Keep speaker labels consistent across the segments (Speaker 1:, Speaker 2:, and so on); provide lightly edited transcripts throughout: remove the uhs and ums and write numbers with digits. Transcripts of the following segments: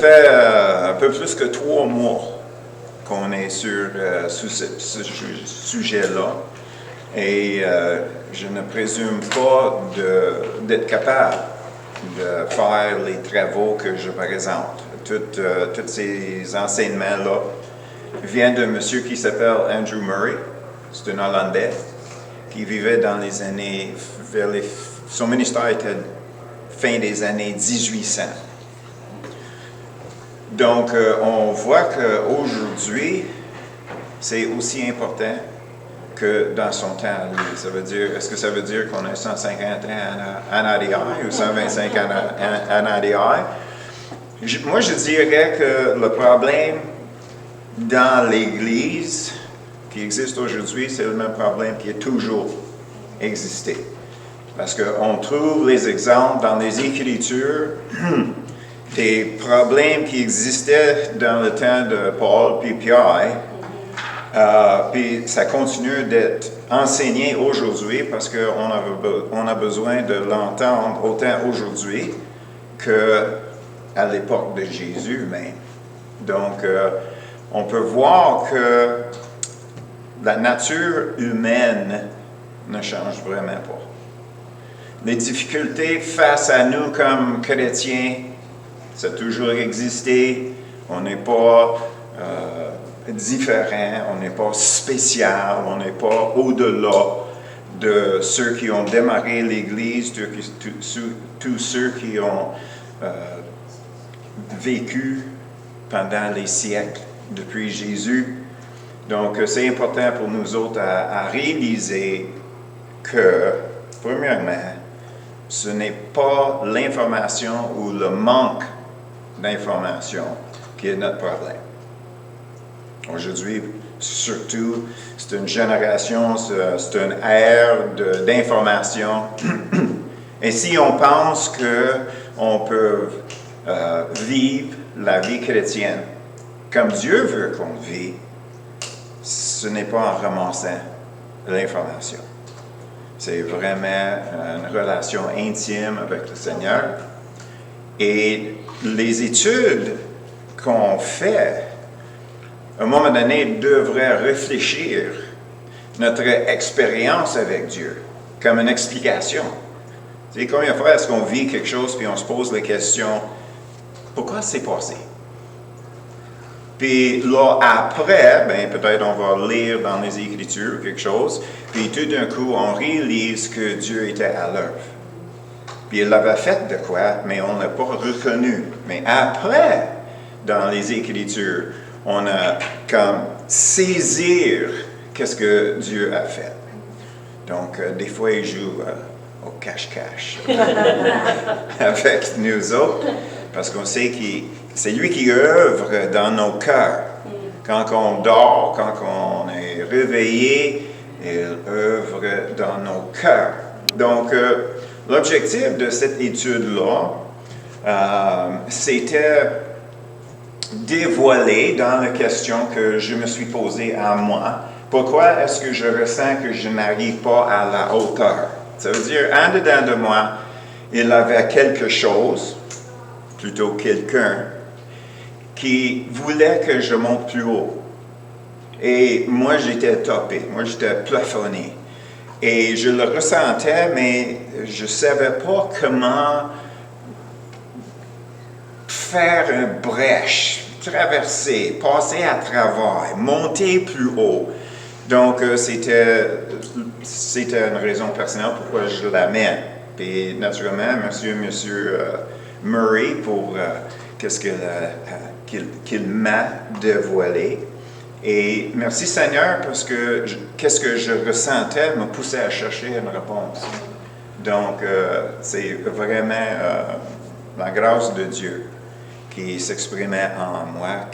Speaker 1: Ça fait un peu plus que 3 mois qu'on est sur ce sujet-là et je ne présume pas d'être capable de faire les travaux que je présente. Tous ces enseignements-là viennent d'un monsieur qui s'appelle Andrew Murray. C'est un Hollandais qui vivait dans les années... son ministère était fin des années 1800. Donc, on voit qu'aujourd'hui, c'est aussi important que dans son temps. Est-ce que ça veut dire qu'on a 150 ans en arrière ou 125 ans en arrière? Moi, je dirais que le problème dans l'Église qui existe aujourd'hui, c'est le même problème qui a toujours existé. Parce qu'on trouve les exemples dans les Écritures des problèmes qui existaient dans le temps de Paul puis Pierre, puis ça continue d'être enseigné aujourd'hui parce qu'on a besoin de l'entendre autant aujourd'hui qu'à l'époque de Jésus même. Donc, on peut voir que la nature humaine ne change vraiment pas. Les difficultés face à nous comme chrétiens, ça a toujours existé. On n'est pas différent, on n'est pas spécial, on n'est pas au-delà de ceux qui ont démarré l'Église, tous ceux qui ont vécu pendant les siècles depuis Jésus. Donc, c'est important pour nous autres à réaliser que, premièrement, ce n'est pas l'information ou le manque d'information qui est notre problème. Aujourd'hui, surtout, c'est une génération, c'est une ère d'information. Et si on pense qu'on peut vivre la vie chrétienne comme Dieu veut qu'on vive, ce n'est pas en ramassant l'information. C'est vraiment une relation intime avec le Seigneur. Et les études qu'on fait, à un moment donné, devraient réfléchir notre expérience avec Dieu comme une explication. Tu sais, combien de fois est-ce qu'on vit quelque chose puis on se pose la question, pourquoi c'est passé? Puis là, après, peut-être on va lire dans les Écritures quelque chose, puis tout d'un coup, on réalise que Dieu était à l'œuvre. Puis il avait fait de quoi, mais on n'a pas reconnu. Mais après, dans les Écritures, on a comme saisir qu'est-ce que Dieu a fait. Donc, des fois, il joue au cache-cache avec nous autres, parce qu'on sait que c'est lui qui œuvre dans nos cœurs. Quand on dort, quand on est réveillé, il œuvre dans nos cœurs. Donc, l'objectif de cette étude-là, c'était dévoiler dans la question que je me suis posée à moi, pourquoi est-ce que je ressens que je n'arrive pas à la hauteur? Ça veut dire, en dedans de moi, il avait quelque chose, plutôt quelqu'un, qui voulait que je monte plus haut. Et moi, j'étais topé, moi, j'étais plafonné. Et je le ressentais, mais je ne savais pas comment faire une brèche, traverser, passer à travers, monter plus haut. Donc, c'était une raison personnelle pourquoi je l'amène. Et naturellement, monsieur Murray, pour qu'est-ce qu'il m'a dévoilé. Et merci Seigneur, parce que qu'est-ce que je ressentais me poussait à chercher une réponse. Donc, c'est vraiment la grâce de Dieu qui s'exprimait en moi,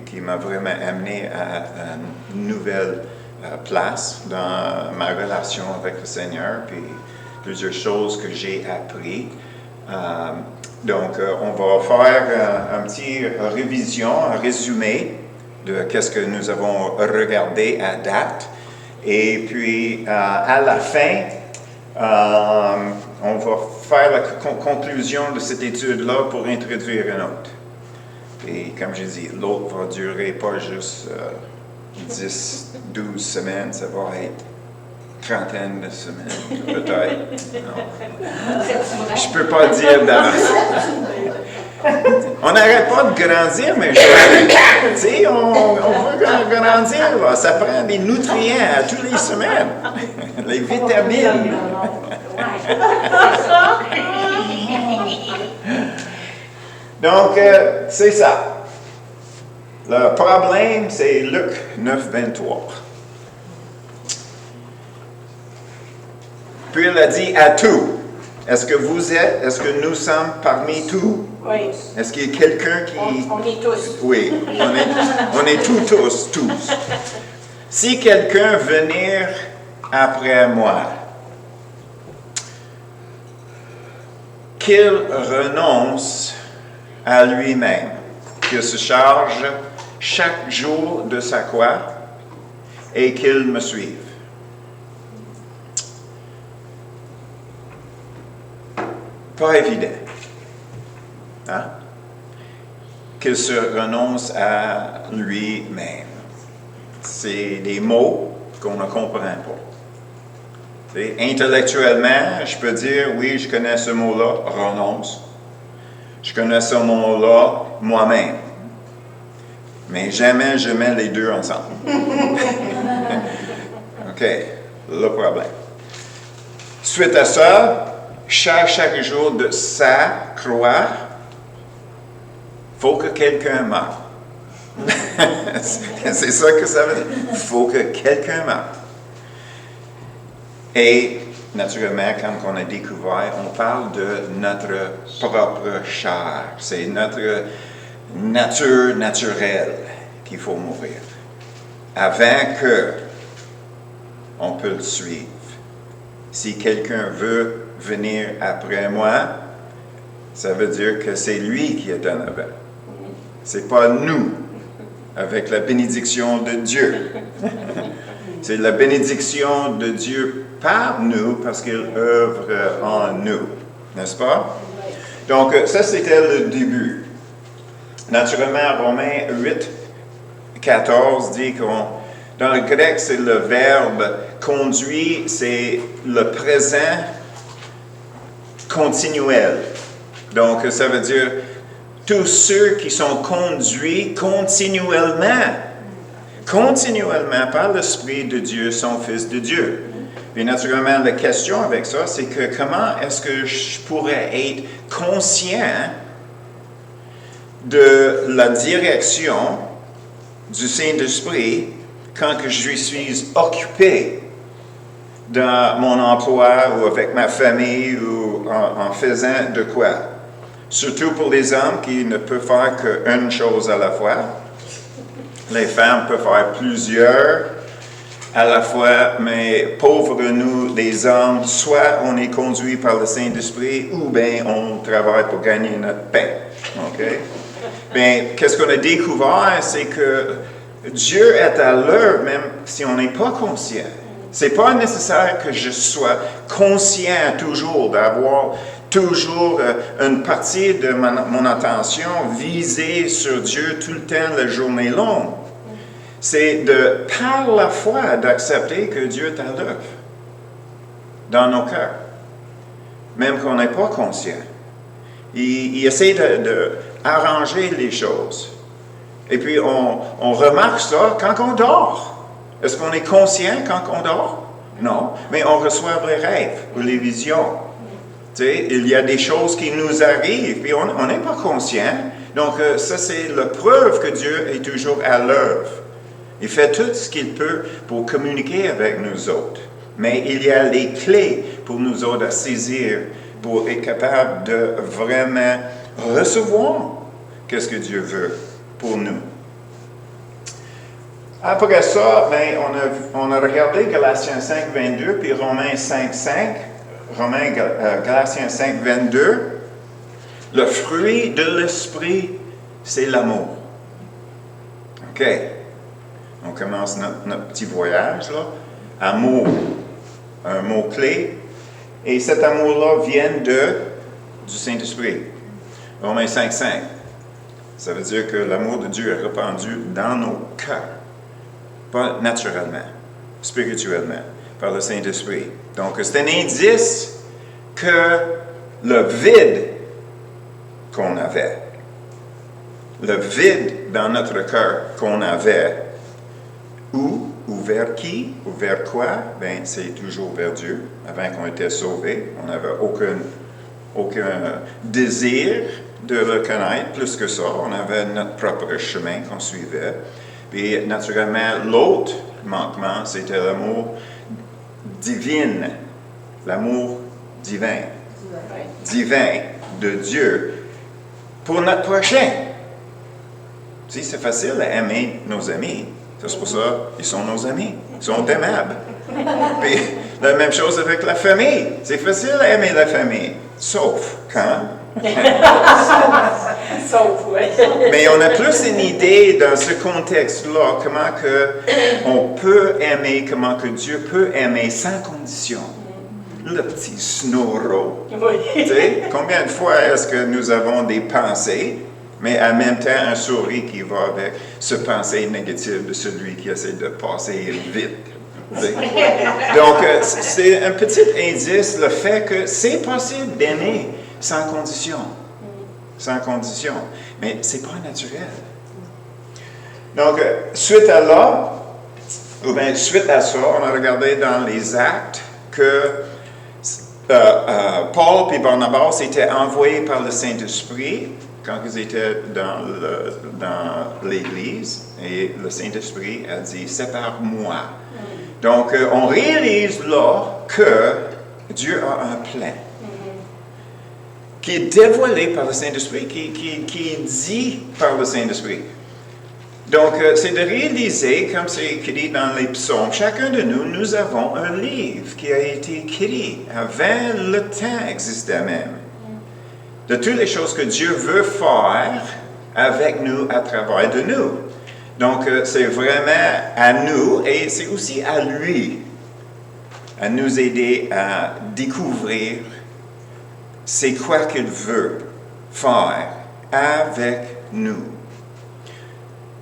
Speaker 1: qui m'a vraiment amené à une nouvelle place dans ma relation avec le Seigneur, puis plusieurs choses que j'ai apprises. Donc, on va faire un petit révision, un résumé de qu'est-ce que nous avons regardé à date. Et puis, à la fin, on va faire la conclusion de cette étude-là pour introduire une autre. Et comme j'ai dit, l'autre va durer pas juste 10, 12 semaines, ça va être trentaine de semaines, peut-être. Je peux pas dire d'avance. On n'arrête pas de grandir, mais tu sais, on veut grandir, là. Ça prend des nutriments à toutes les semaines. Les vitamines. Donc, c'est ça. Le problème, c'est Luc 9, 23. Puis il a dit à tous. Est-ce que nous sommes parmi tous?
Speaker 2: Oui.
Speaker 1: Est-ce qu'il y a quelqu'un qui...
Speaker 2: On est tous.
Speaker 1: Oui, on est tous. Si quelqu'un venir après moi, qu'il renonce à lui-même, qu'il se charge chaque jour de sa croix et qu'il me suive. Pas évident. Hein? Qu'il se renonce à lui-même. C'est des mots qu'on ne comprend pas. Et intellectuellement, je peux dire, oui, je connais ce mot-là, renonce. Je connais ce mot-là, moi-même. Mais jamais je mets les deux ensemble. OK, le problème. Suite à ça, chaque jour de sa croix, il faut que quelqu'un meure. C'est ça que ça veut dire. Il faut que quelqu'un meure. Et naturellement, quand on a découvert, on parle de notre propre chair. C'est notre nature naturelle qu'il faut mourir. Avant que on peut le suivre. Si quelqu'un veut venir après moi, ça veut dire que c'est lui qui est en avant. C'est pas nous, avec la bénédiction de Dieu. C'est la bénédiction de Dieu par nous parce qu'il œuvre en nous. N'est-ce pas? Donc, ça, c'était le début. Naturellement, Romains 8, 14 dit qu'on, dans le grec, c'est le verbe conduit, c'est le présent continuel. Donc, ça veut dire tous ceux qui sont conduits continuellement par l'Esprit de Dieu sont fils de Dieu. Et naturellement, la question avec ça, c'est que comment est-ce que je pourrais être conscient de la direction du Saint-Esprit quand que je suis occupé dans mon emploi ou avec ma famille ou en faisant de quoi. Surtout pour les hommes qui ne peuvent faire qu'une chose à la fois. Les femmes peuvent faire plusieurs à la fois, mais pauvres nous, les hommes, soit on est conduit par le Saint-Esprit ou bien on travaille pour gagner notre pain. OK? Bien, qu'est-ce qu'on a découvert, c'est que Dieu est à l'œuvre même si on n'est pas conscient. C'est pas nécessaire que je sois conscient toujours, d'avoir toujours une partie de mon attention visée sur Dieu tout le temps, la journée longue. C'est par la foi, d'accepter que Dieu est à l'œuvre dans nos cœurs, même qu'on n'est pas conscient. Il essaie d'arranger les choses. Et puis, on remarque ça quand on dort. Est-ce qu'on est conscient quand on dort? Non. Mais on reçoit les rêves ou les visions. Tu sais, il y a des choses qui nous arrivent, puis on n'est pas conscient. Donc, ça, c'est la preuve que Dieu est toujours à l'œuvre. Il fait tout ce qu'il peut pour communiquer avec nous autres. Mais il y a les clés pour nous autres à saisir, pour être capable de vraiment recevoir qu'est-ce que Dieu veut pour nous. Après ça, ben, on a regardé Galatiens 5, 22, puis Romains 5, 5. Galatiens 5, 22. Le fruit de l'esprit, c'est l'amour. OK. On commence notre petit voyage, là. Amour, un mot-clé. Et cet amour-là vient du Saint-Esprit. Romains 5, 5. Ça veut dire que l'amour de Dieu est répandu dans nos cœurs. Pas naturellement, spirituellement, par le Saint-Esprit. Donc, c'est un indice que le vide qu'on avait, le vide dans notre cœur qu'on avait, ou vers qui, ou vers quoi? Bien, c'est toujours vers Dieu. Avant qu'on était sauvés, on n'avait aucun désir de le connaître. Plus que ça, on avait notre propre chemin qu'on suivait. Puis, naturellement, l'autre manquement, c'était l'amour divin, l'amour divin de Dieu pour notre prochain. Tu sais, c'est facile à aimer nos amis. C'est pour ça qu'ils sont nos amis. Ils sont aimables. Puis, la même chose avec la famille. C'est facile à aimer la famille. Sauf quand...
Speaker 2: Sauf, oui.
Speaker 1: Mais on a plus une idée dans ce contexte-là, comment que on peut aimer, comment que Dieu peut aimer sans condition. Le petit snoro.
Speaker 2: Oui.
Speaker 1: Tu sais, combien de fois est-ce que nous avons des pensées, mais en même temps un sourire qui va avec ce pensée négative de celui qui essaie de passer vite. Tu sais. Donc, c'est un petit indice, le fait que c'est possible d'aimer sans condition. Sans condition. Mais c'est pas naturel. Donc, suite à ça, on a regardé dans les actes que Paul et Barnabas étaient envoyés par le Saint-Esprit quand ils étaient dans l'Église, et le Saint-Esprit a dit « sépare-moi ». Donc, on réalise là que Dieu a un plan qui est dévoilé par le Saint-Esprit, qui est dit par le Saint-Esprit. Donc, c'est de réaliser, comme c'est écrit dans les psaumes, chacun de nous, nous avons un livre qui a été écrit avant le temps existait même. De toutes les choses que Dieu veut faire avec nous, à travers de nous. Donc, c'est vraiment à nous et c'est aussi à lui, à nous aider à découvrir c'est quoi qu'il veut faire avec nous.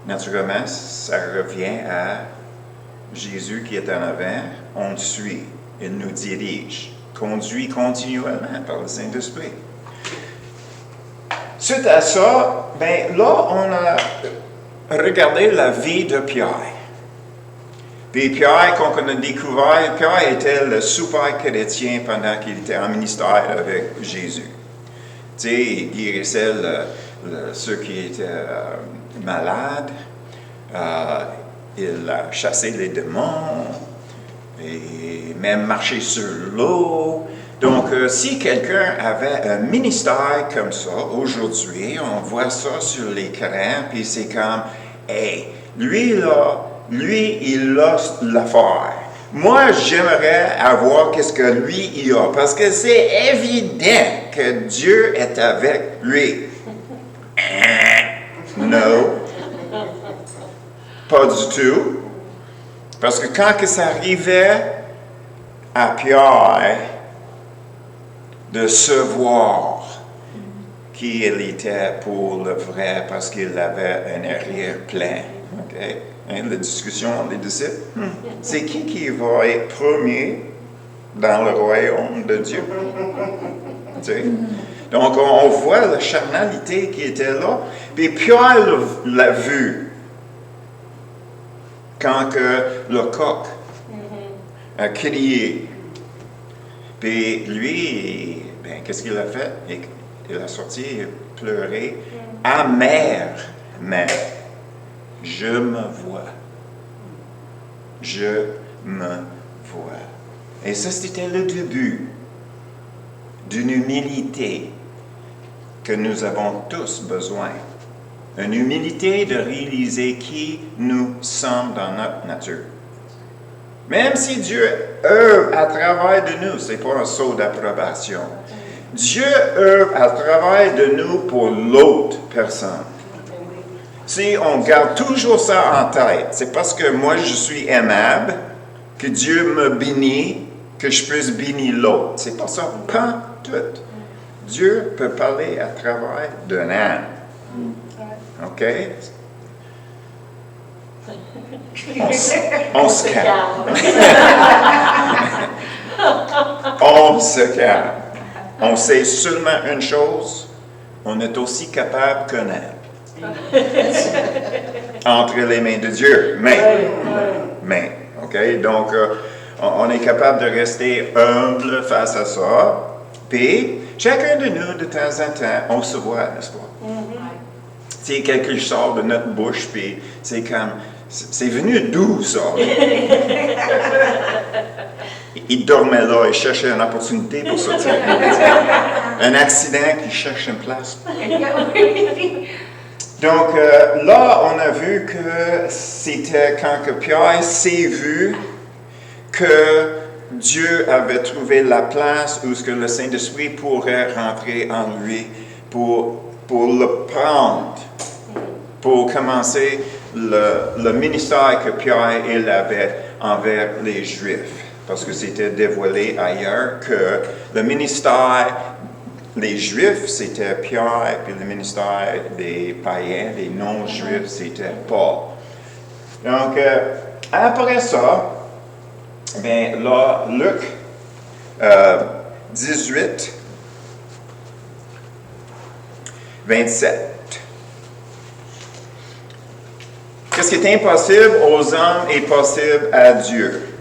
Speaker 1: Naturellement, ça revient à Jésus qui est en avant, on le suit, il nous dirige, conduit continuellement par le Saint-Esprit. Suite à ça, ben là, on a regardé la vie de Pierre. Puis Pierre, quand on a découvert, Pierre était le super chrétien pendant qu'il était en ministère avec Jésus. Tu sais, il guérissait ceux qui étaient malades, il a chassé les démons, et même marché sur l'eau. Donc, si quelqu'un avait un ministère comme ça, aujourd'hui, on voit ça sur l'écran, puis c'est comme, hey, lui, il a l'affaire. Moi, j'aimerais avoir qu'est-ce que lui, il a, parce que c'est évident que Dieu est avec lui. Non. Pas du tout. Parce que quand que ça arrivait à Pierre de se voir qui il était pour le vrai, parce qu'il avait un arrière-plan. Okay? Hein, la discussion entre les disciples. C'est qui va être premier dans le royaume de Dieu? Tu sais? Donc, on voit la charnalité qui était là. Puis Pierre l'a vu quand que le coq a crié. Puis lui, ben, qu'est-ce qu'il a fait? Il a sorti et pleuré amèrement. Je me vois. Je me vois. Et ça, c'était le début d'une humilité que nous avons tous besoin. Une humilité de réaliser qui nous sommes dans notre nature. Même si Dieu œuvre à travers de nous, ce n'est pas un saut d'approbation. Dieu œuvre à travers de nous pour l'autre personne. Si on garde toujours ça en tête, c'est parce que moi je suis aimable, que Dieu me bénit, que je puisse bénir l'autre. C'est pas ça, pas tout. Dieu peut parler à travers d'un âme. OK? On se calme. On se calme. On sait seulement une chose, on est aussi capable de connaître. Entre les mains de Dieu. Mais, OK? Donc, on est capable de rester humble face à ça. Puis, chacun de nous, de temps en temps, on se voit, n'est-ce pas? C'est quelque chose qui sort de notre bouche, puis c'est comme, c'est venu d'où ça? Il dormait là, il cherchait une opportunité pour sortir. Un accident qui cherche une place. Donc là, on a vu que c'était quand que Pierre s'est vu que Dieu avait trouvé la place où ce que le Saint-Esprit pourrait rentrer en lui pour le prendre, pour commencer le ministère que Pierre il avait envers les Juifs. Parce que c'était dévoilé ailleurs que le ministère des Juifs, c'était Pierre, puis le ministère des païens, des non-Juifs, c'était Paul. Donc, après ça, bien là, Luc 18, 27. Qu'est-ce qui est impossible aux hommes est possible à Dieu.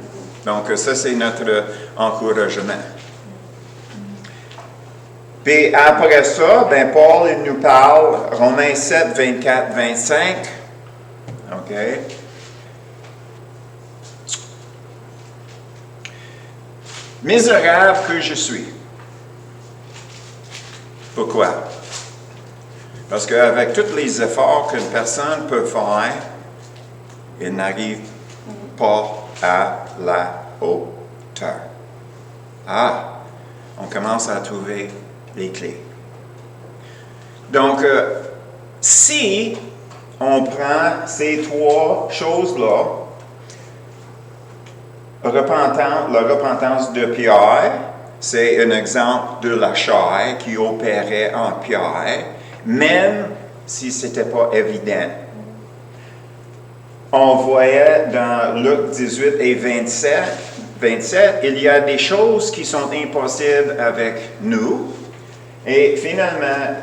Speaker 1: Donc, ça, c'est notre encouragement. Puis après ça, ben Paul, il nous parle, Romains 7, 24, 25. OK? Misérable que je suis. Pourquoi? Parce qu'avec tous les efforts qu'une personne peut faire, il n'arrive pas à la hauteur. Ah, on commence à trouver les clés. Donc, si on prend ces trois choses-là, la repentance de Pierre, c'est un exemple de la chair qui opérait en Pierre, même si ce n'était pas évident. On voyait dans Luc 18 et 27, il y a des choses qui sont impossibles avec nous. Et finalement,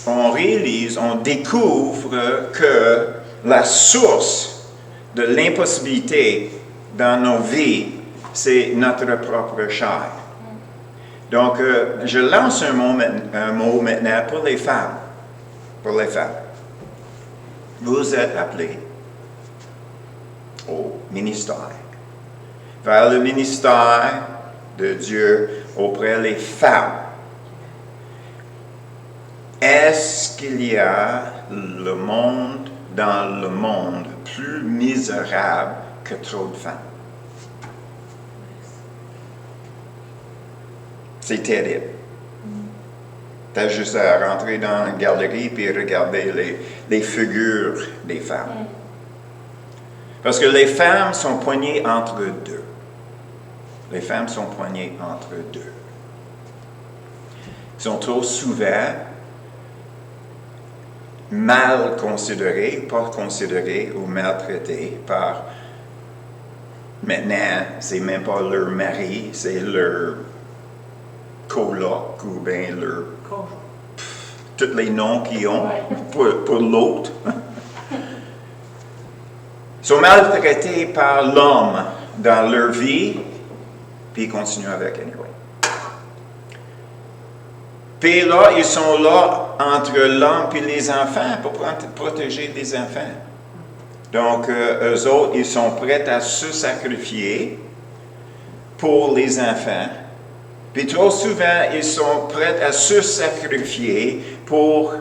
Speaker 1: on réalise, on découvre que la source de l'impossibilité dans nos vies, c'est notre propre chair. Donc, je lance un mot maintenant pour les femmes. Pour les femmes. Vous êtes appelés au ministère, vers le ministère de Dieu auprès des femmes. Est-ce qu'il y a dans le monde plus misérable que trop de femmes? C'est terrible. T'as juste à rentrer dans une galerie et regarder les figures des femmes. Parce que les femmes sont poignées entre deux. Les femmes sont poignées entre deux. Elles sont trop souvent mal considérées, pas considérées ou maltraitées par, maintenant, c'est même pas leur mari, c'est leur coloc ou bien leur... tous les noms qu'ils ont pour l'autre. Ils sont maltraités par l'homme dans leur vie, puis ils continuent avec anyway. Puis là, ils sont là entre l'homme et les enfants pour protéger les enfants. Donc, eux autres, ils sont prêts à se sacrifier pour les enfants. Puis trop souvent, ils sont prêts à se sacrifier pour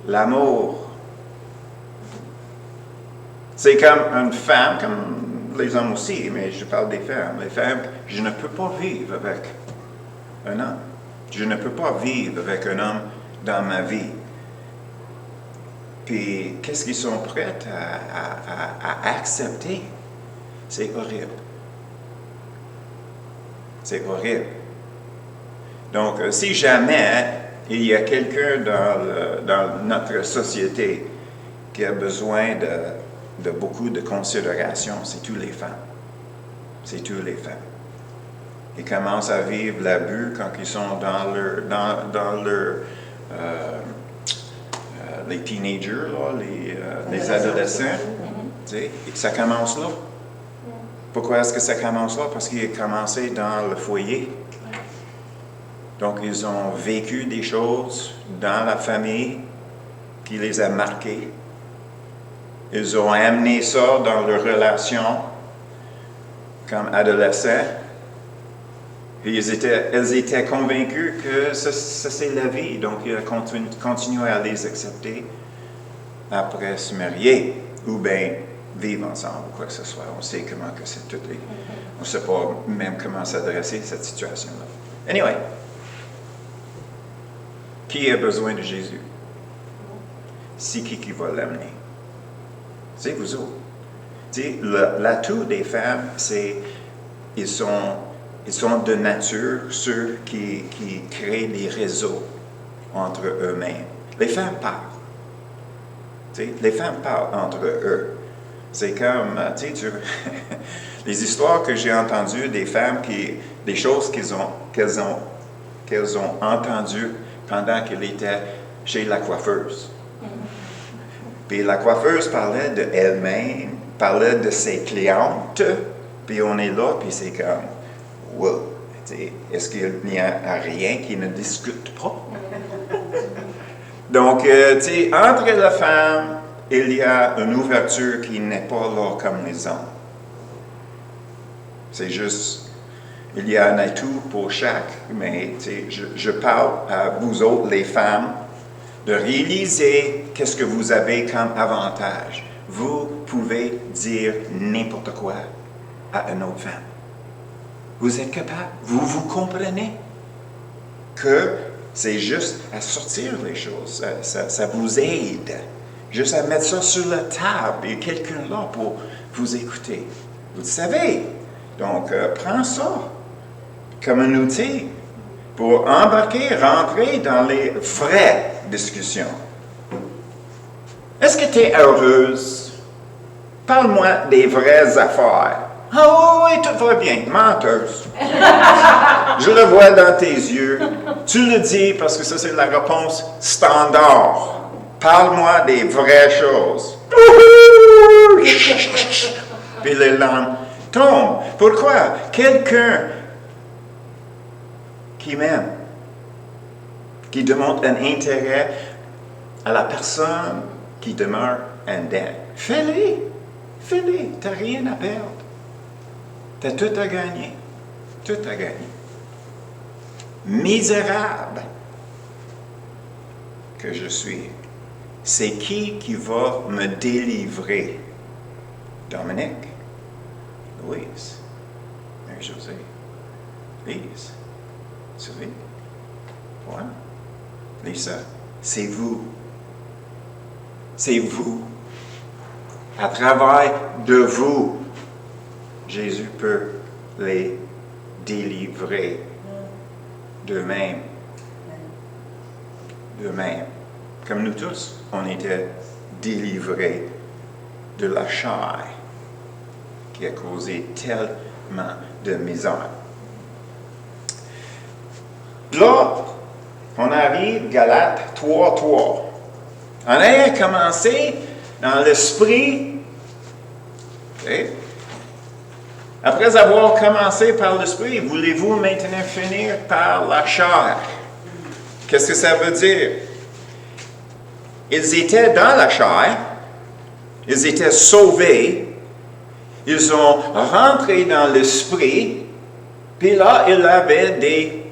Speaker 1: l'amour. C'est comme une femme, comme les hommes aussi, mais je parle des femmes. Les femmes, je ne peux pas vivre avec un homme. Je ne peux pas vivre avec un homme dans ma vie. Puis, qu'est-ce qu'ils sont prêts à accepter? C'est horrible. C'est horrible. Donc, si jamais il y a quelqu'un dans notre société qui a besoin de beaucoup de considération, c'est tous les femmes. C'est tous les femmes. Ils commencent à vivre l'abus quand ils sont dans les teenagers, là, les adolescents. Tu sais, ça commence là. Pourquoi est-ce que ça commence là? Parce qu'il a commencé dans le foyer. Donc, ils ont vécu des choses dans la famille qui les a marqués. Ils ont amené ça dans leur relation comme adolescents. Et ils étaient convaincus que ça c'est la vie. Donc, ils continuent à les accepter après se marier ou bien vivre ensemble ou quoi que ce soit. On sait comment que c'est tout. On ne sait pas même comment s'adresser à cette situation-là. Anyway, qui a besoin de Jésus? C'est qui va l'amener? C'est vous autres. L'atout des femmes, c'est ils sont de nature ceux qui créent des réseaux entre eux-mêmes. Les femmes parlent. Les femmes parlent entre eux. C'est comme, les histoires que j'ai entendues des femmes, des choses qu'elles ont entendues pendant qu'elles étaient chez la coiffeuse. Puis la coiffeuse parlait d'elle-même, parlait de ses clientes, puis on est là, puis c'est comme, wow, est-ce qu'il n'y a rien qui ne discute pas? Donc, entre la femme, il y a une ouverture qui n'est pas là comme les hommes. C'est juste, il y a un atout pour chaque, mais je parle à vous autres, les femmes, de réaliser qu'est-ce que vous avez comme avantage. Vous pouvez dire n'importe quoi à une autre femme. Vous êtes capable, vous comprenez que c'est juste à sortir les choses, ça vous aide. Juste à mettre ça sur la table, il y a quelqu'un là pour vous écouter. Vous le savez. Donc, prends ça comme un outil pour rentrer dans les vraies discussions. Est-ce que tu es heureuse? Parle-moi des vraies affaires. Ah oui, tout va bien. Menteuse. Je le vois dans tes yeux. Tu le dis parce que ça, c'est la réponse standard. Parle-moi des vraies choses. Puis les larmes tombent. Pourquoi? Quelqu'un qui m'aime, qui demande un intérêt à la personne qui demeure indemne. Fais-le. Fais-le. Tu n'as rien à perdre. Tu as tout à gagner. Tout à gagner. Misérable que je suis. C'est qui va me délivrer? Dominique, Louise, Marie-Josée, Lise, Sylvie, moi, Lisa, c'est vous. C'est vous. À travers de vous, Jésus peut les délivrer d'eux-mêmes. D'eux-mêmes. Comme nous tous, on était délivrés de la chair qui a causé tellement de misère. Là, on arrive, Galates 3:3. On a commencé dans l'esprit. Okay. Après avoir commencé par l'esprit, voulez-vous maintenant finir par la chair? Qu'est-ce que ça veut dire? Ils étaient dans la chair, ils étaient sauvés, ils ont rentré dans l'esprit, puis là, il avait des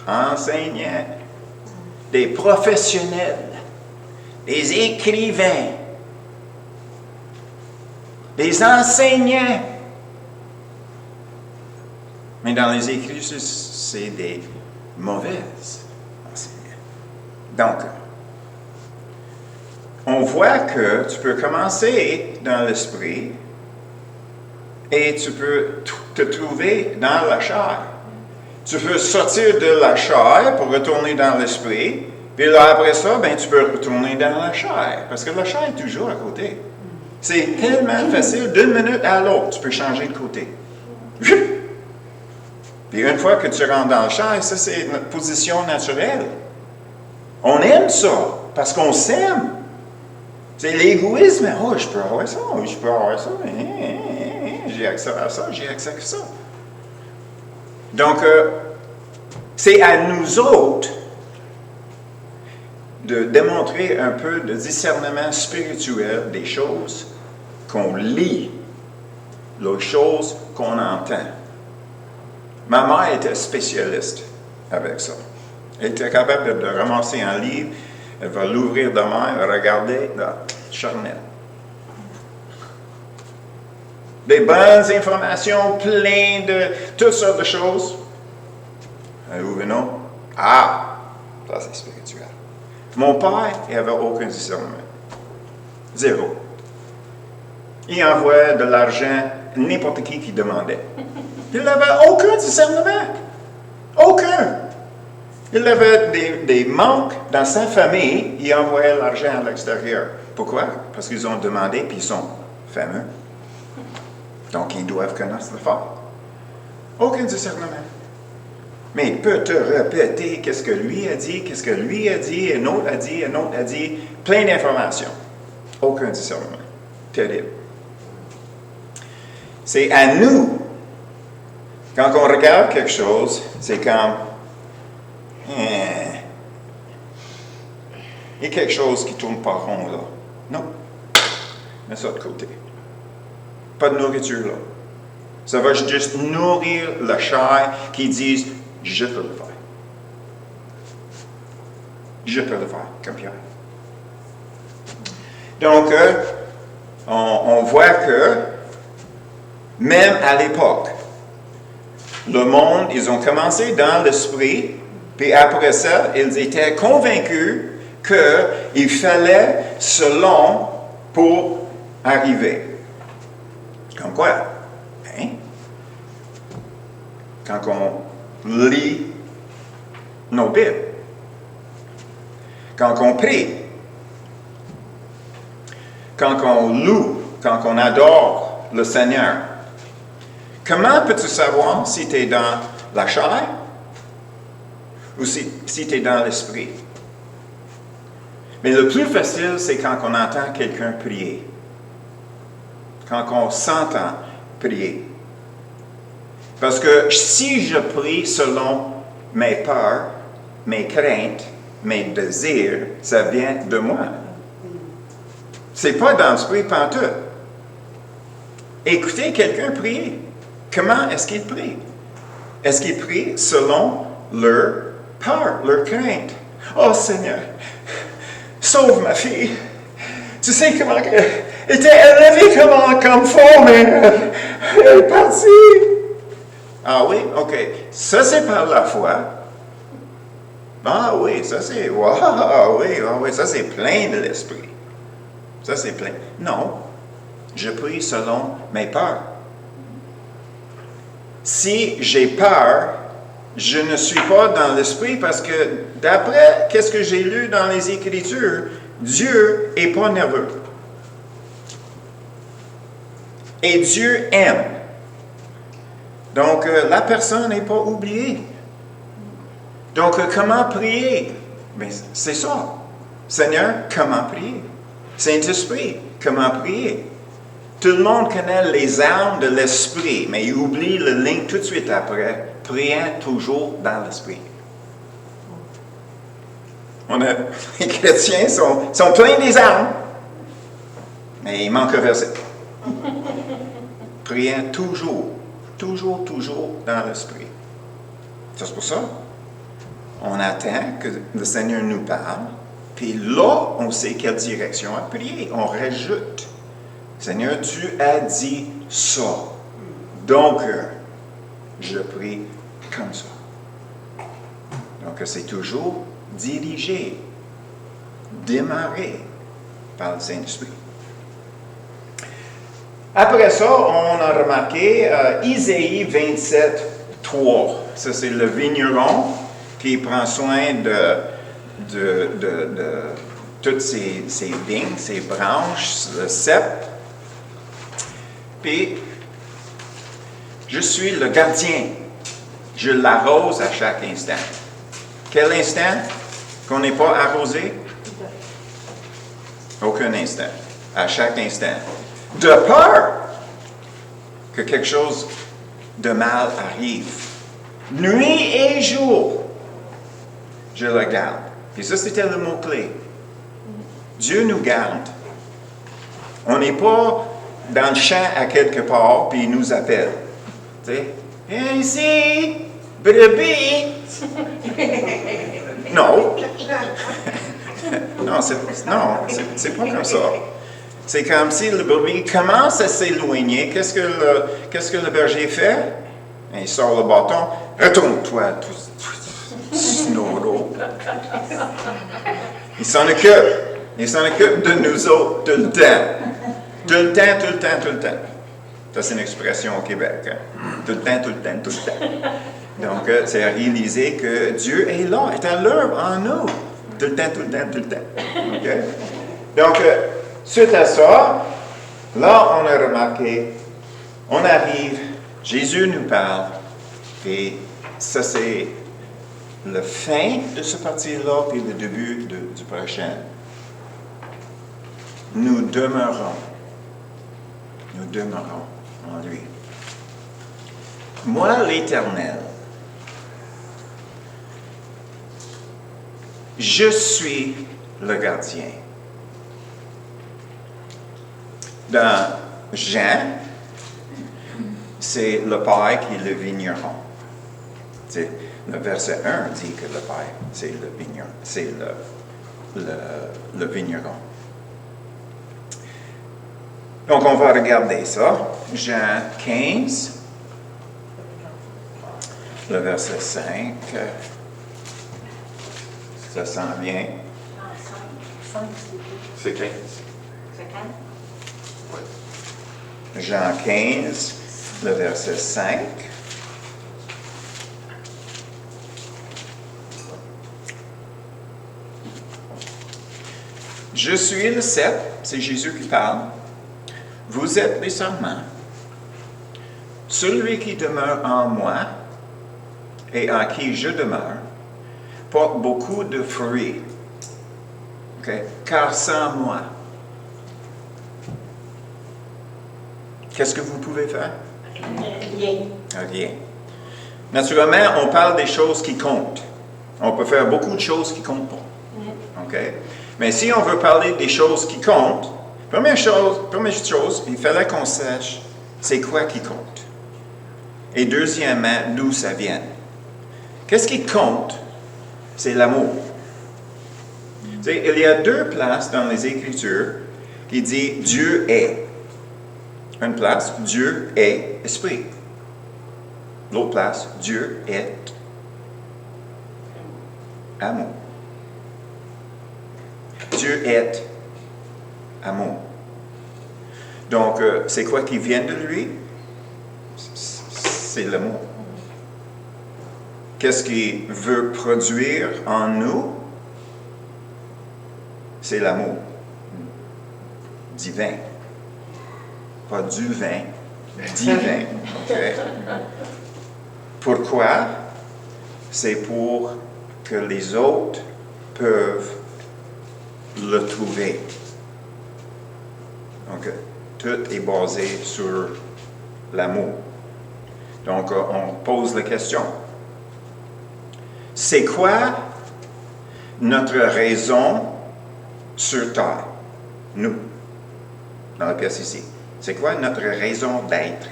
Speaker 1: enseignants, des professionnels, des écrivains, des enseignants. Mais dans les Écritures, c'est des mauvaises enseignants. Donc, on voit que tu peux commencer dans l'esprit et tu peux te trouver dans la chair. Tu peux sortir de la chair pour retourner dans l'esprit. Puis là, après ça, ben, tu peux retourner dans la chair. Parce que la chair est toujours à côté. C'est tellement facile. D'une minute à l'autre, tu peux changer de côté. Puis une fois que tu rentres dans la chair, ça, c'est notre position naturelle. On aime ça, parce qu'on s'aime. C'est l'égoïsme. Oh, je peux avoir ça, je peux avoir ça. J'ai accès à ça, j'ai accès à ça. Donc, c'est à nous autres de démontrer un peu de discernement spirituel des choses qu'on lit, les choses qu'on entend. Ma mère était spécialiste avec ça. Elle était capable de ramasser un livre, elle va l'ouvrir demain, elle va regarder, charnel. Des bonnes informations, plein de toutes sortes de choses. Elle ouvre non. Ah, ça c'est spirituel. Mon père, il n'avait aucun discernement. Zéro. Il envoyait de l'argent à n'importe qui demandait. Il n'avait aucun discernement. Aucun. Il avait des manques dans sa famille, il envoyait l'argent à l'extérieur. Pourquoi? Parce qu'ils ont demandé, puis ils sont fameux. Donc, ils doivent connaître le faire. Aucun discernement. Mais il peut te répéter qu'est-ce que lui a dit, qu'est-ce que lui a dit, un autre a dit, un autre a dit, plein d'informations. Aucun discernement. Terrible. C'est à nous, quand on regarde quelque chose, c'est comme, il y a quelque chose qui ne tourne pas rond là. Non. Mets ça de côté. Pas de nourriture là. Ça va juste nourrir la chair qui dit je peux le faire. Je peux le faire, comme Pierre. Donc, on voit que, même à l'époque, le monde, ils ont commencé dans l'esprit, puis après ça, ils étaient convaincus qu'il fallait selon pour arriver. Comme quoi? Hein? Quand on lit nos Bibles, quand on prie, quand on loue, quand on adore le Seigneur, comment peux-tu savoir si tu es dans la chair ou si tu es dans l'esprit? Mais le plus facile, c'est quand on entend quelqu'un prier. Quand on s'entend prier. Parce que si je prie selon mes peurs, mes craintes, mes désirs, ça vient de moi. C'est pas dans l'esprit pantoute. Écoutez quelqu'un prier. Comment est-ce qu'il prie? Est-ce qu'il prie selon leur peur, leur crainte? Oh Seigneur, sauve ma fille. Tu sais comment elle était élevée comme fort, mais elle est partie. Ah oui? OK. Ça, c'est par la foi. Ah oui, ça c'est... Wow, oui, ça c'est plein de l'esprit. Ça c'est plein. Non, je prie selon mes peurs. Si j'ai peur, je ne suis pas dans l'esprit parce que d'après qu'est-ce que j'ai lu dans les Écritures, Dieu n'est pas nerveux. Et Dieu aime. Donc, la personne n'est pas oubliée. Donc, comment prier? Mais c'est ça. Seigneur, comment prier? Saint-Esprit, comment prier? Tout le monde connaît les armes de l'esprit, mais il oublie le lien tout de suite après. Priant toujours dans l'esprit. Les chrétiens sont pleins des armes, mais il manque un verset. Priant toujours dans l'esprit. C'est pour ça. On attend que le Seigneur nous parle, puis là, on sait quelle direction à prier. On rajoute. Seigneur, tu as dit ça. Donc, je prie comme ça. Donc, c'est toujours dirigé, démarré par le Saint-Esprit. Après ça, on a remarqué Isaïe 27, 3. ça c'est le vigneron qui prend soin de toutes ces vignes, ces branches, le cep. Puis, je suis le gardien. Je l'arrose à chaque instant. Quel instant qu'on n'est pas arrosé? Aucun instant. À chaque instant. De peur que quelque chose de mal arrive. Nuit et jour, je le garde. Et ça, c'était le mot-clé. Dieu nous garde. On n'est pas dans le champ à quelque part, puis il nous appelle. Tu sais, viens ici, brebis. Non. Non, c'est pas comme ça. C'est comme si le brebis commence à s'éloigner. Qu'est-ce que le berger fait? Il sort le bâton. Retourne-toi, snodo. Il s'en occupe. Il s'en occupe de nous autres tout le temps. Tout le temps. Ça, c'est une expression au Québec. Hein? Tout le temps. Donc, c'est à réaliser que Dieu est là, est à l'œuvre en nous. Tout le temps. Okay? Donc, suite à ça, là, on a remarqué, on arrive, Jésus nous parle, et ça, c'est la fin de ce parti-là, puis le début du prochain. Nous demeurons en lui. Moi, l'Éternel, je suis le gardien. Dans Jean, c'est le Père qui est le vigneron. Le verset 1 dit que le Père, c'est le vigneron. C'est le vigneron. Donc, on va regarder ça. Jean 15, le verset 5. Ça sent bien.
Speaker 2: C'est 15.
Speaker 1: Oui. Jean 15, le verset 5. Je suis le cep, c'est Jésus qui parle. Vous êtes les sarments. Celui qui demeure en moi et en qui je demeure porte beaucoup de fruits. Okay? Car sans moi, qu'est-ce que vous pouvez faire? Rien. Naturellement, on parle des choses qui comptent. On peut faire beaucoup de choses qui ne comptent pas. Okay? Mais si on veut parler des choses qui comptent, première chose, il fallait qu'on sache c'est quoi qui compte. Et deuxièmement, d'où ça vient. Qu'est-ce qui compte? C'est l'amour. Tu sais, il y a deux places dans les Écritures qui disent Dieu est. Une place, Dieu est esprit. L'autre place, Dieu est amour. Dieu est amour. Donc, c'est quoi qui vient de lui? C'est l'amour. Qu'est-ce qu'il veut produire en nous? C'est l'amour. Divin. Pas du vin, divin. Okay? Pourquoi? C'est pour que les autres peuvent le trouver. Donc, tout est basé sur l'amour. Donc, on pose la question. C'est quoi notre raison sur Terre? Nous, dans la pièce ici. C'est quoi notre raison d'être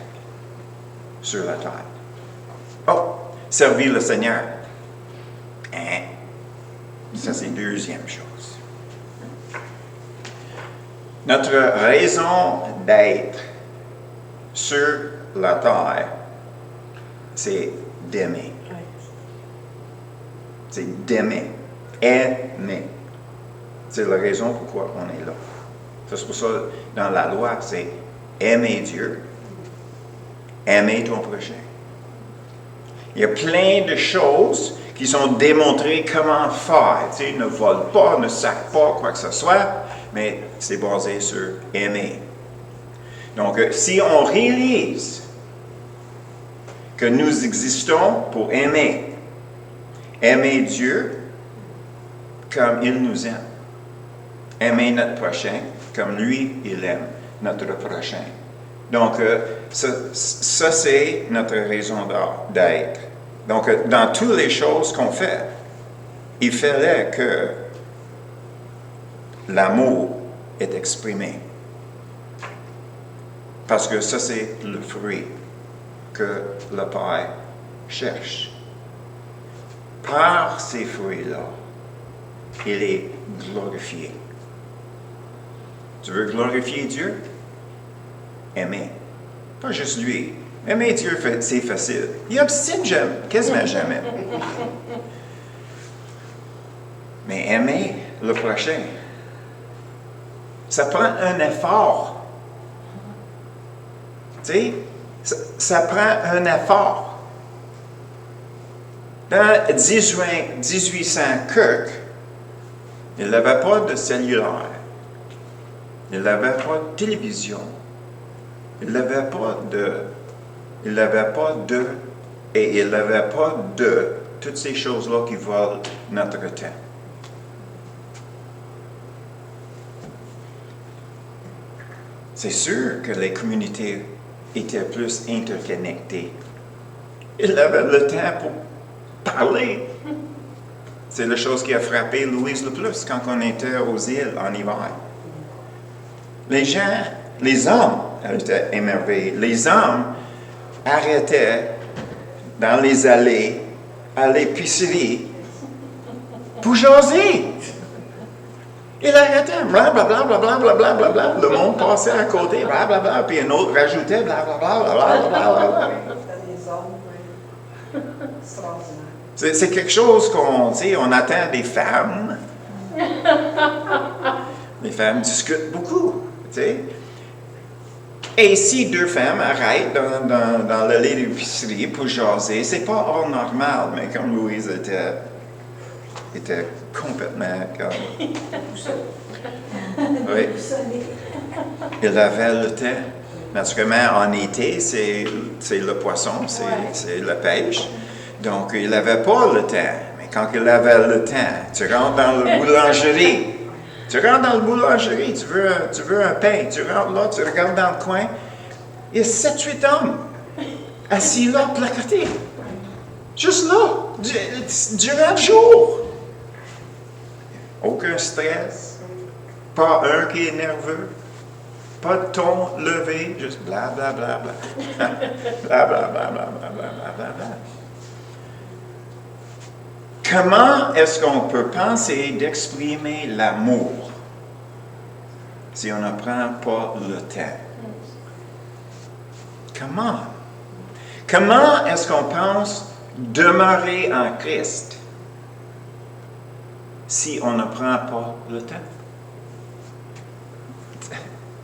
Speaker 1: sur la Terre? Oh, servir le Seigneur. Hein? Ça, c'est deuxième chose. Notre raison d'être sur la Terre, c'est d'aimer. C'est d'aimer. Aimer. C'est la raison pourquoi on est là. C'est pour ça, dans la loi, c'est aimer Dieu, aimer ton prochain. Il y a plein de choses qui sont démontrées comment faire. Tu sais, ne vole pas, ne sac pas, quoi que ce soit, mais c'est basé sur aimer. Donc, si on réalise que nous existons pour aimer Dieu comme il nous aime, aimer notre prochain comme lui, il aime notre prochain. Donc, ça c'est notre raison d'être. Donc, dans toutes les choses qu'on fait, il fallait que l'amour est exprimé. Parce que ça, c'est le fruit que le Père cherche. Par ces fruits-là, il est glorifié. Tu veux glorifier Dieu? Aimer. Pas juste lui. Aimer Dieu, c'est facile. Il obstine quasiment jamais. Mais aimer le prochain, ça prend un effort. Tu sais, ça prend un effort. Dans 1800 Kirk, il n'avait pas de cellulaire. Il n'avait pas de télévision. Il n'avait pas de toutes ces choses-là qui volent notre temps. C'est sûr que les communautés étaient plus interconnectées. Il avait le temps pour parler. C'est la chose qui a frappé Louise le plus quand on était aux îles en hiver. Les hommes étaient émerveillés. Les hommes arrêtaient dans les allées, à l'épicerie, pour jaser. Il arrêtait, blablabla, blablabla, blablabla. Le monde passait à côté, blablabla, puis un autre rajoutait, blablabla, blablabla. C'est quelque chose qu'on, tu sais, on attend des femmes. Les femmes discutent beaucoup, tu sais. Et si deux femmes arrêtent dans l'allée d'épicerie pour jaser, c'est pas hors normal, mais comme Louise était complètement comme... Oui. Il avait le temps. Naturellement, en été, c'est le poisson, c'est la pêche. Donc, il n'avait pas le temps. Mais quand il avait le temps, tu rentres dans la boulangerie. Tu veux un pain. Tu rentres là, tu regardes dans le coin. Il y a 7-8 hommes assis là, placotés. Juste là, durant le jour. Aucun stress. Pas un qui est nerveux. Pas de ton levé. Juste blablabla. Blablabla. Comment est-ce qu'on peut penser d'exprimer l'amour si on ne prend pas le temps? Comment est-ce qu'on pense demeurer en Christ si on ne prend pas le temps?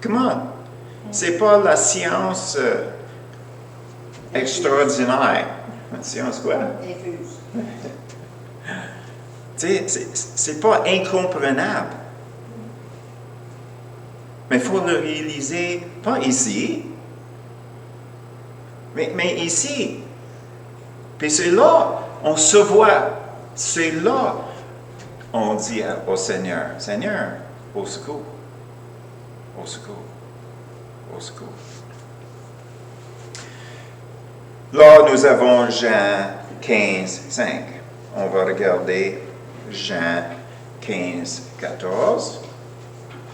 Speaker 1: Comment? C'est pas la science extraordinaire. La science quoi? Infuse. Tu sais, c'est pas incomprenable. Mais il faut le réaliser, pas ici, mais ici. Puis c'est là, on se voit. C'est là, on dit au Seigneur, Seigneur, au secours. Au secours. Au secours. Là, nous avons Jean 15, 5. On va regarder Jean 15, 14.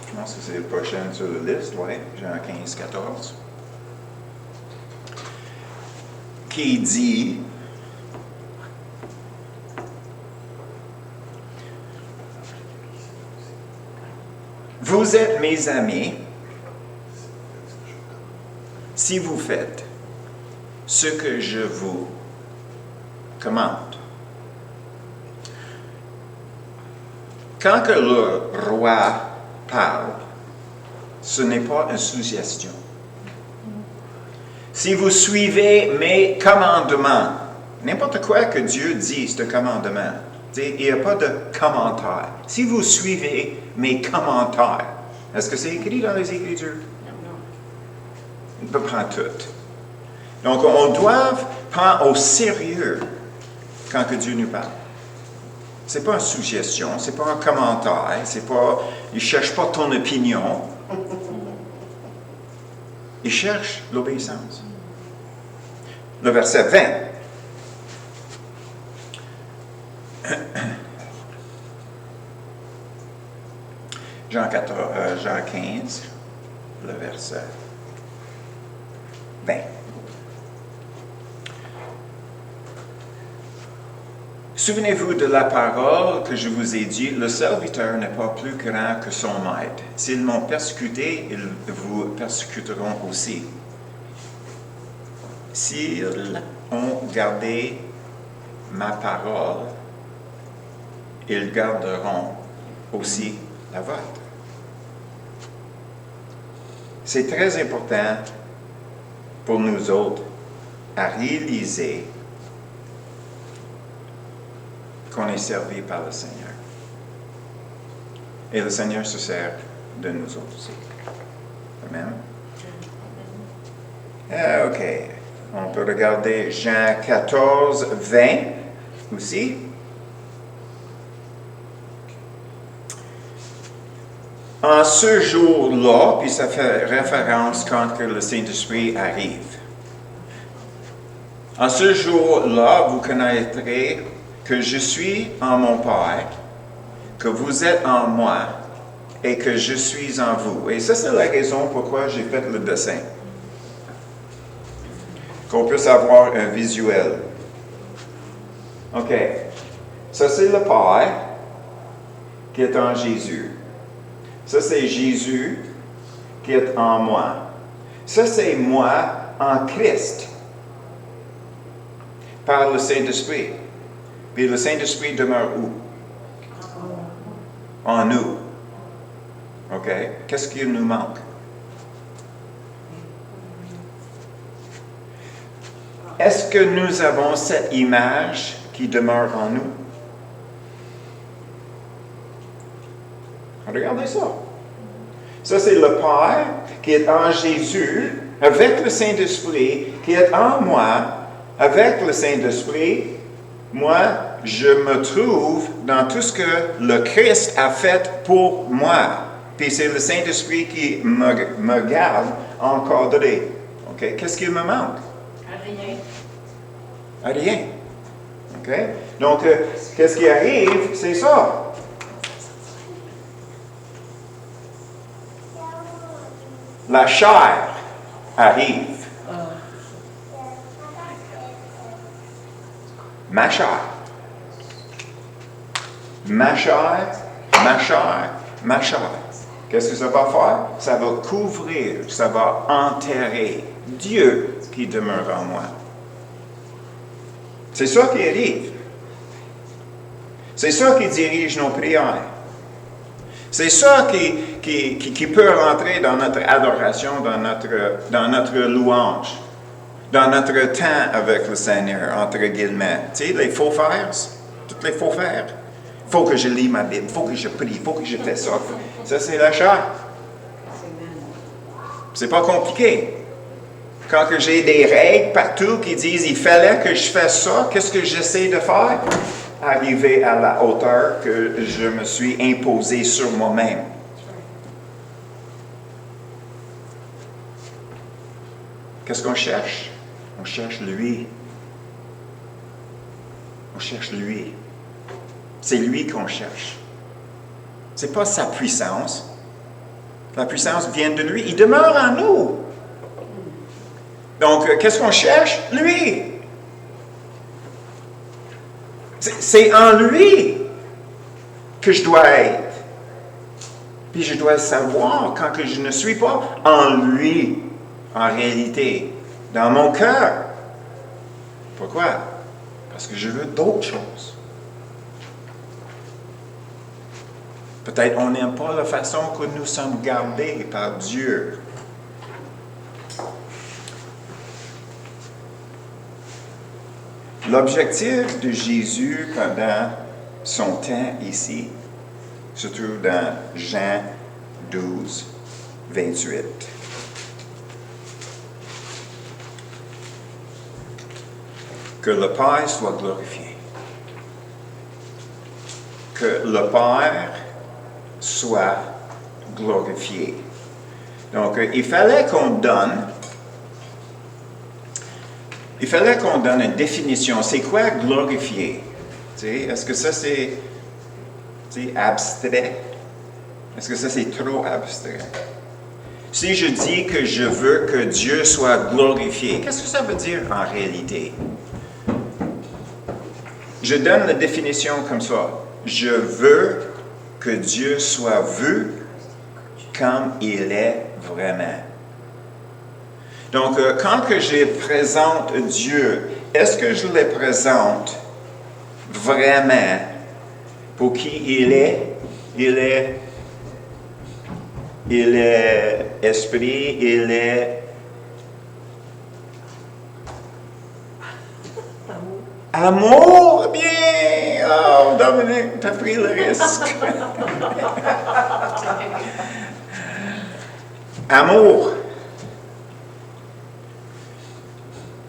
Speaker 1: Je pense que c'est le prochain sur la liste, oui. Jean 15, 14. Qui dit... Vous êtes mes amis si vous faites ce que je vous commande. Quand que le roi parle, ce n'est pas une suggestion. Si vous suivez mes commandements, n'importe quoi que Dieu dit, c'est un commandement. Il n'y a pas de commentaire. Si vous suivez mes commentaires, est-ce que c'est écrit dans les Écritures? Non. Pas tout. Donc, on doit prendre au sérieux quand que Dieu nous parle. Ce n'est pas une suggestion, ce n'est pas un commentaire, il ne cherche pas ton opinion. Il cherche l'obéissance. Le verset 20. Jean 15, le verset 20. Souvenez-vous de la parole que je vous ai dit, le serviteur n'est pas plus grand que son maître. S'ils m'ont persécuté, ils vous persécuteront aussi. S'ils ont gardé ma parole, ils garderont aussi la vôtre. C'est très important pour nous autres à réaliser qu'on est servi par le Seigneur. Et le Seigneur se sert de nous autres aussi. Amen. OK. On peut regarder Jean 14, 20 aussi. En ce jour-là, puis ça fait référence quand que le Saint-Esprit arrive. En ce jour-là, vous connaîtrez que je suis en mon Père, que vous êtes en moi et que je suis en vous. Et ça, c'est la raison pourquoi j'ai fait le dessin. Qu'on puisse avoir un visuel. OK. Ça, c'est le Père qui est en Jésus. Ça, c'est Jésus qui est en moi. Ça, c'est moi en Christ par le Saint-Esprit. Puis le Saint-Esprit demeure où? En nous. OK? Qu'est-ce qui nous manque? Est-ce que nous avons cette image qui demeure en nous? Regardez ça. Ça, c'est le Père qui est en Jésus, avec le Saint-Esprit, qui est en moi, avec le Saint-Esprit. Moi, je me trouve dans tout ce que le Christ a fait pour moi. Puis c'est le Saint-Esprit qui me garde encadré. OK? Qu'est-ce qu'il me manque?
Speaker 2: Rien.
Speaker 1: Rien. OK? Donc, qu'est-ce qui arrive? C'est ça. La chair arrive. Ma chair. Ma chair, ma chair, ma chair. Qu'est-ce que ça va faire? Ça va couvrir, ça va enterrer Dieu qui demeure en moi. C'est ça qui arrive. C'est ça qui dirige nos prières. C'est ça qui peut rentrer dans notre adoration, dans notre louange, dans notre temps avec le Seigneur, entre guillemets. Tu sais, les faux faire, tous les faux faire. Il faut que je lis ma Bible, il faut que je prie, il faut que je fais ça. Ça, c'est la chair. C'est pas compliqué. Quand que j'ai des règles partout qui disent il fallait que je fasse ça, qu'est-ce que j'essaie de faire? Arriver à la hauteur que je me suis imposé sur moi-même. Qu'est-ce qu'on cherche? On cherche lui. On cherche lui. C'est lui qu'on cherche. Ce n'est pas sa puissance. La puissance vient de lui. Il demeure en nous. Donc, qu'est-ce qu'on cherche? Lui. C'est en lui que je dois être. Puis je dois savoir quand que je ne suis pas en lui, en réalité, dans mon cœur. Pourquoi? Parce que je veux d'autres choses. Peut-être on n'aime pas la façon que nous sommes gardés par Dieu. L'objectif de Jésus pendant son temps ici, surtout dans Jean 12, 28. Que le Père soit glorifié. Que le Père soit glorifié. Donc, il fallait qu'on donne une définition. C'est quoi glorifier? Est-ce que ça c'est abstrait? Est-ce que ça c'est trop abstrait? Si je dis que je veux que Dieu soit glorifié, qu'est-ce que ça veut dire en réalité? Je donne la définition comme ça. Je veux que Dieu soit vu comme il est vraiment. Donc, quand que je présente Dieu, est-ce que je le présente vraiment pour qui il est? Il est esprit, il est amour, bien! Oh, Dominique, t'as pris le risque. Amour.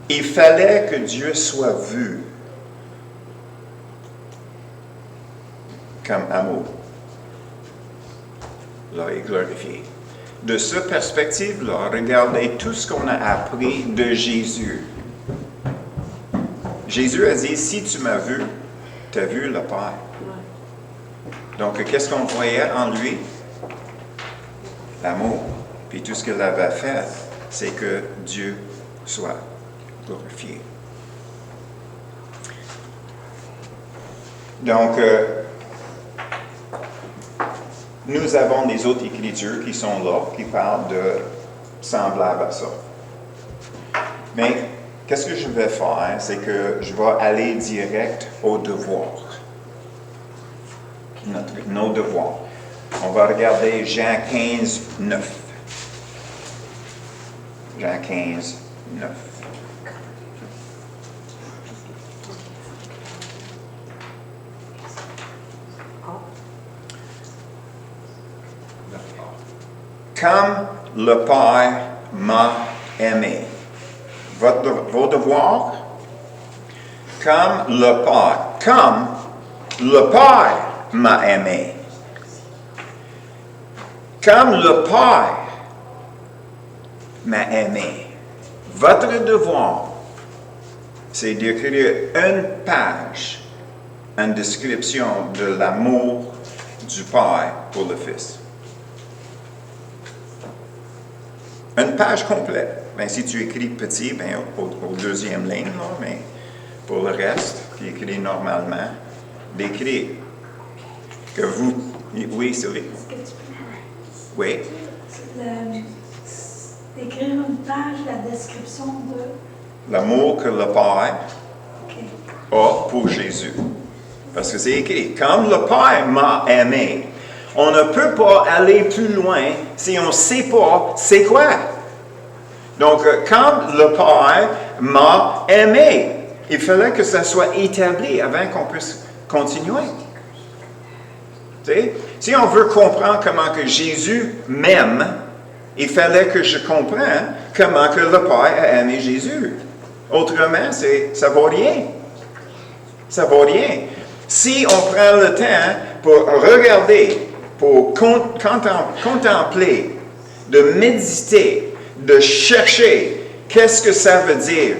Speaker 1: Il fallait que Dieu soit vu comme amour. Là, il est glorifié. De cette perspective-là, regardez tout ce qu'on a appris de Jésus. Jésus a dit, si tu m'as vu, tu as vu le Père. Donc, qu'est-ce qu'on voyait en lui? L'amour. Puis tout ce qu'il avait fait, c'est que Dieu soit glorifié. Donc, nous avons des autres écritures qui sont là, qui parlent de semblable à ça. Mais, qu'est-ce que je vais faire? C'est que je vais aller direct au devoir. Nos devoirs. On va regarder Jean 15, 9. Jean 15, 9. Comme le Père m'a aimé. Vos devoirs? Comme le Père m'a aimé. Comme le Père m'a aimé. Votre devoir, c'est d'écrire une page, une description de l'amour du Père pour le Fils. Une page complète. Ben, si tu écris petit, ben, au deuxième ligne, là, mais pour le reste, tu écris normalement, d'écrire que vous... Oui, Sylvie?
Speaker 2: Est-ce que tu peux
Speaker 1: Oui.
Speaker 2: écrire une page, la description de...
Speaker 1: L'amour que le Père a pour Jésus. Parce que c'est écrit, comme le Père m'a aimé. On ne peut pas aller plus loin si on ne sait pas c'est quoi. Donc, comme le Père m'a aimé, il fallait que ça soit établi avant qu'on puisse continuer. Tu sais? Si on veut comprendre comment que Jésus m'aime, il fallait que je comprenne comment que le Père a aimé Jésus. Autrement, ça ne vaut rien. Ça ne vaut rien. Si on prend le temps pour regarder, pour contempler, de méditer, de chercher, qu'est-ce que ça veut dire?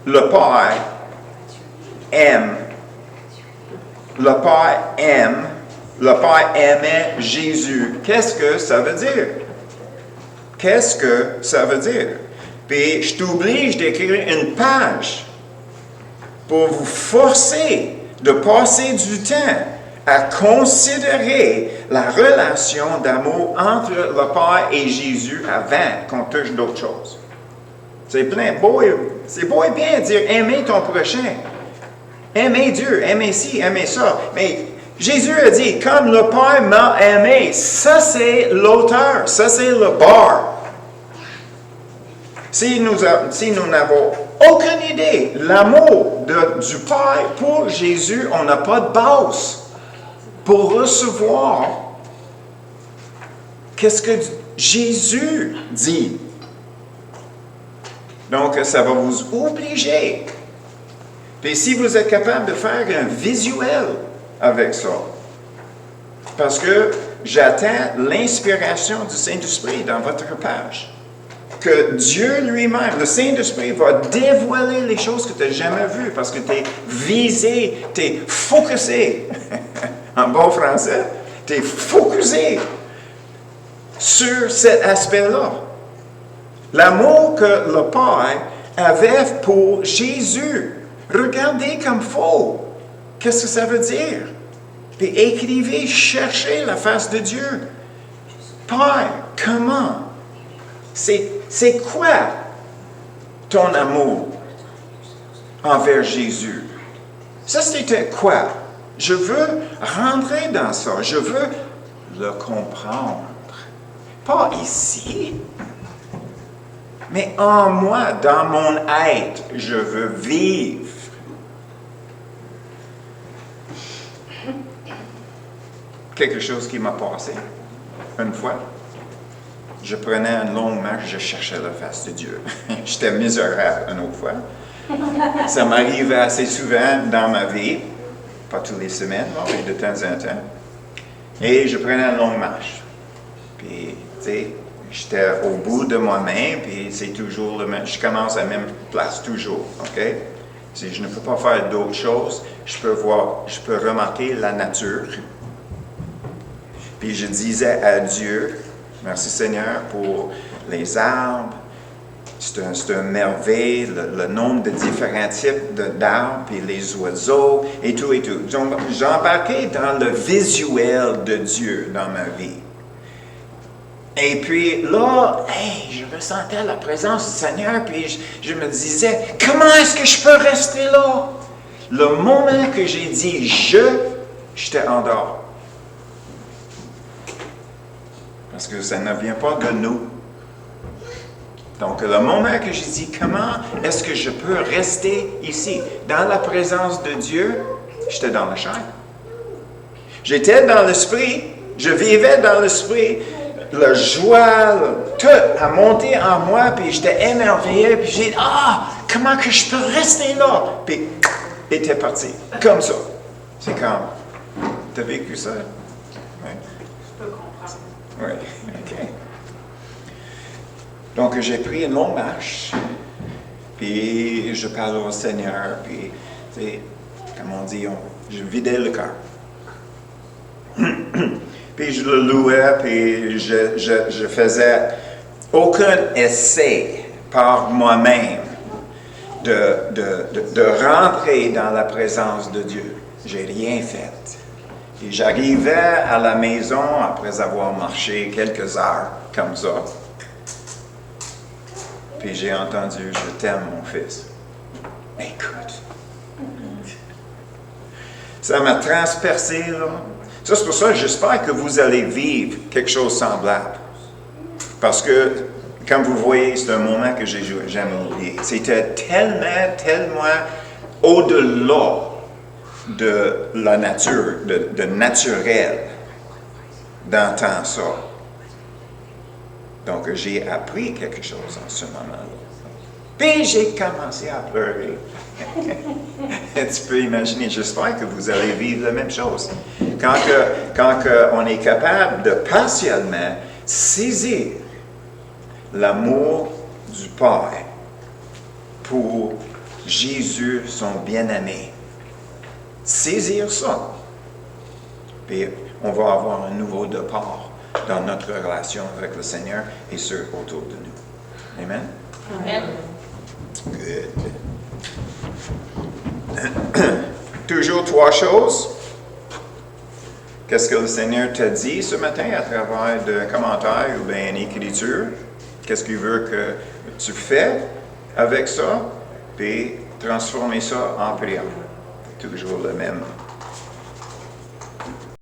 Speaker 1: Le Père aime. Le Père aime. Le Père aimait Jésus. Qu'est-ce que ça veut dire? Qu'est-ce que ça veut dire? Puis, je t'oblige d'écrire une page pour vous forcer de passer du temps à considérer la relation d'amour entre le Père et Jésus avant qu'on touche d'autres choses. C'est beau et bien dire aimer ton prochain. Aimer Dieu, aimer ci, aimer ça. Mais Jésus a dit, comme le Père m'a aimé, ça c'est l'auteur, ça c'est le bar. Si nous n'avons aucune idée. L'amour du Père pour Jésus, on n'a pas de base pour recevoir qu'est-ce que Jésus dit. Donc, ça va vous obliger. Et si vous êtes capable de faire un visuel avec ça, parce que j'attends l'inspiration du Saint-Esprit dans votre page, que Dieu lui-même, le Saint-Esprit, va dévoiler les choses que tu n'as jamais vues, parce que tu es visé, tu es focusé, en bon français, tu es focusé sur cet aspect-là. L'amour que le Père avait pour Jésus. Regardez comme faux. Qu'est-ce que ça veut dire? Puis écrivez, cherchez la face de Dieu. Père, comment? C'est quoi ton amour envers Jésus? Ça, c'était quoi? Je veux rentrer dans ça. Je veux le comprendre. Pas ici, mais en moi, dans mon être, je veux vivre. Quelque chose qui m'a passé une fois. Je prenais une longue marche, je cherchais la face de Dieu. J'étais misérable une autre fois. Ça m'arrivait assez souvent dans ma vie, pas toutes les semaines, mais de temps en temps. Et je prenais une longue marche. Puis, tu sais, j'étais au bout de moi-même, puis c'est toujours le même. Je commence à la même place, toujours, OK? Si je ne peux pas faire d'autres choses, je peux remarquer la nature. Puis je disais à Dieu, merci Seigneur pour les arbres. C'est un merveille, le nombre de différents types d'arbres, puis les oiseaux, et tout, et tout. Donc, j'embarquais dans le visuel de Dieu dans ma vie. Et puis là, je ressentais la présence du Seigneur, puis je me disais, comment est-ce que je peux rester là? Le moment que j'ai dit j'étais en dehors. Parce que ça ne vient pas de nous. Donc, le moment que j'ai dit, comment est-ce que je peux rester ici, dans la présence de Dieu, j'étais dans la chair. J'étais dans l'esprit, je vivais dans l'esprit, la joie, tout a monté en moi, puis j'étais émerveillé, puis j'ai dit, comment que je peux rester là? Puis, il était parti, comme ça. C'est comme, t'as vécu ça? Oui.
Speaker 2: Je peux comprendre.
Speaker 1: Oui, OK. Donc, j'ai pris une longue marche, puis je parlais au Seigneur, puis, tu sais, comme on dit, je vidais le cœur. Puis je le louais, puis je faisais aucun essai par moi-même de rentrer dans la présence de Dieu. J'ai rien fait. Et j'arrivais à la maison après avoir marché quelques heures comme ça. Puis j'ai entendu, je t'aime mon fils. Écoute. Ça m'a transpercé, là. Ça, c'est pour ça que j'espère que vous allez vivre quelque chose de semblable. Parce que, comme vous voyez, c'est un moment que j'ai jamais oublié. C'était tellement au-delà de la nature, de naturel, d'entendre ça. Donc, j'ai appris quelque chose en ce moment-là. Puis, j'ai commencé à pleurer. Tu peux imaginer, j'espère que vous allez vivre la même chose. Quand on est capable de partiellement saisir l'amour du Père pour Jésus, son bien-aimé, saisir ça, puis on va avoir un nouveau départ dans notre relation avec le Seigneur et ceux autour de nous. Amen?
Speaker 2: Amen.
Speaker 1: Good. Toujours trois choses. Qu'est-ce que le Seigneur t'a dit ce matin à travers de commentaires ou bien une écriture? Qu'est-ce qu'il veut que tu fais avec ça? Puis transformer ça en prière. Toujours le même